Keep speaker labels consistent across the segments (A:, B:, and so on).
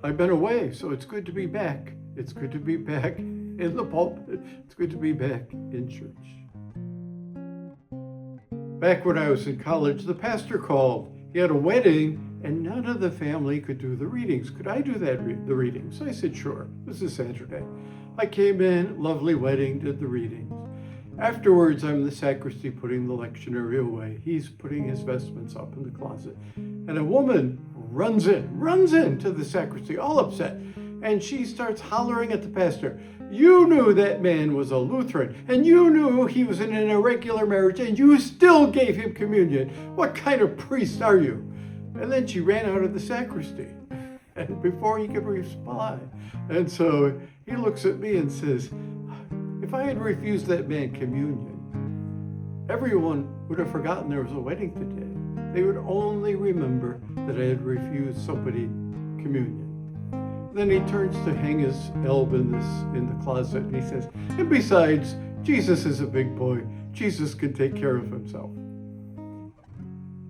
A: I've been away, so it's good to be back. It's good to be back in the pulpit. It's good to be back in church. Back when I was in college, the pastor called. He had a wedding, and none of the family could do the readings. Could I do the readings? So I said, sure. This is Saturday. I came in, lovely wedding, did the readings. Afterwards, I'm in the sacristy putting the lectionary away. He's putting his vestments up in the closet. And a woman runs into the sacristy, all upset. And she starts hollering at the pastor. You knew that man was a Lutheran, and you knew he was in an irregular marriage, and you still gave him communion. What kind of priest are you? And then she ran out of the sacristy, and before he could reply. And so he looks at me and says, if I had refused that man communion, everyone would have forgotten there was a wedding today. They would only remember that I had refused somebody communion. Then he turns to hang his elb in the closet, and he says, and besides, Jesus is a big boy. Jesus can take care of himself.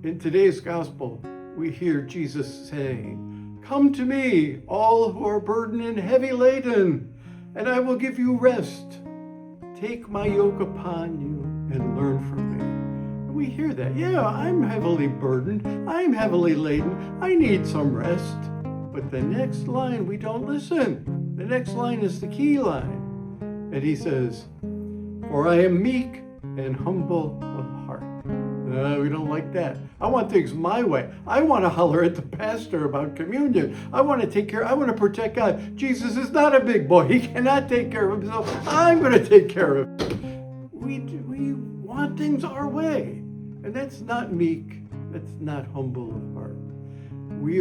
A: In today's gospel, we hear Jesus saying, come to me, all who are burdened and heavy laden, and I will give you rest. Take my yoke upon you and learn from me. And we hear that. Yeah, I'm heavily burdened. I'm heavily laden. I need some rest. But the next line, we don't listen. The next line is the key line. And he says, for I am meek and humble of heart. We don't like that. I want things my way. I want to holler at the pastor about communion. I want to protect God. Jesus is not a big boy. He cannot take care of himself. I'm going to take care of him. We want things our way. And that's not meek. That's not humble of heart. We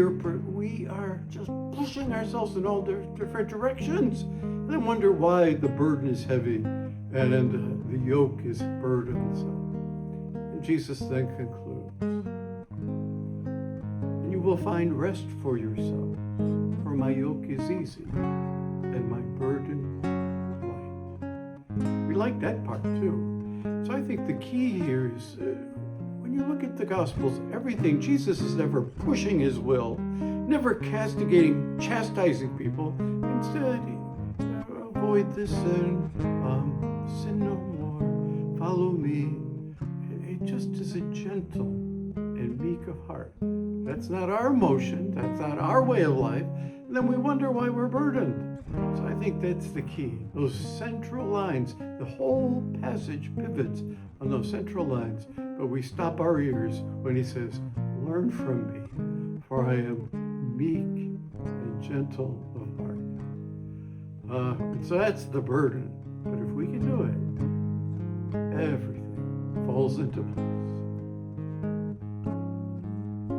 A: are just pushing ourselves in all different directions. And then wonder why the burden is heavy and the yoke is burdensome. And Jesus then concludes, and you will find rest for yourselves, for my yoke is easy and my burden light. We like that part too. So I think the key here is when you look at the Gospels, everything, Jesus is never pushing his will, never chastising people. Instead, avoid this sin, sin no more, follow me. It just is a gentle and meek of heart. That's not our motion, that's not our way of life. And then we wonder why we're burdened. So I think that's the key. Those central lines, the whole passage pivots on those central lines. But we stop our ears when he says, learn from me, for I am meek and gentle of heart. And so that's the burden. But if we can do it, everything falls into place.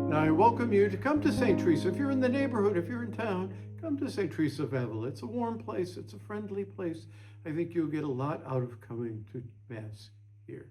A: Now I welcome you to come to St. Teresa. If you're in the neighborhood, if you're in town, come to St. Teresa of Avila. It's a warm place. It's a friendly place. I think you'll get a lot out of coming to Mass here.